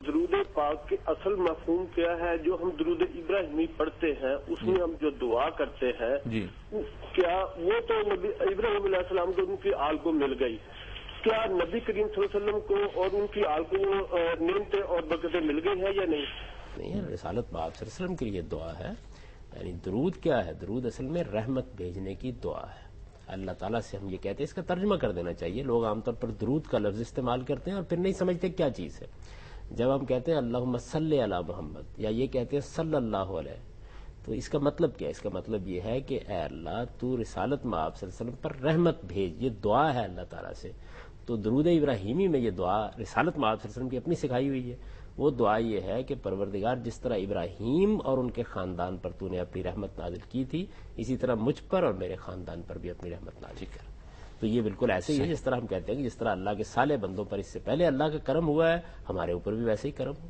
درود پاک کے اصل مفہوم کیا ہے؟ جو ہم درود ابراہیمی پڑھتے ہیں اس میں ہم جو دعا کرتے ہیں کیا وہ تو نبی ابراہیم علیہ السلام کو ان کی آل کو مل گئی، کیا نبی کریم صلی اللہ علیہ وسلم کو اور ان کی آل کو نعمتیں اور برکتیں مل گئی ہیں یا نہیں؟ رسالت میں آپ صلی اللہ علیہ وسلم کے لیے دعا ہے، یعنی درود کیا ہے؟ درود اصل میں رحمت بھیجنے کی دعا ہے۔ اللہ تعالیٰ سے ہم یہ کہتے ہیں، اس کا ترجمہ کر دینا چاہیے۔ لوگ عام طور پر درود کا لفظ استعمال کرتے ہیں اور پھر نہیں سمجھتے کیا چیز ہے۔ جب ہم کہتے ہیں اللہم صلی علی محمد یا یہ کہتے ہیں صلی اللہ علیہ، تو اس کا مطلب کیا ہے؟ اس کا مطلب یہ ہے کہ اے اللہ تو رسالت میں آپ صلی اللہ علیہ وسلم پر رحمت بھیج، یہ دعا ہے اللہ تعالیٰ سے۔ تو درود ابراہیمی میں یہ دعا رسالت میں آپ صلی اللہ علیہ وسلم کی اپنی سکھائی ہوئی ہے۔ وہ دعا یہ ہے کہ پروردگار جس طرح ابراہیم اور ان کے خاندان پر تو نے اپنی رحمت نازل کی تھی، اسی طرح مجھ پر اور میرے خاندان پر بھی اپنی رحمت نازل کر۔ تو یہ بالکل ایسے ہی ہے جس طرح ہم کہتے ہیں کہ جس طرح اللہ کے صالح بندوں پر اس سے پہلے اللہ کا کرم ہوا ہے، ہمارے اوپر بھی ویسے ہی کرم ہو۔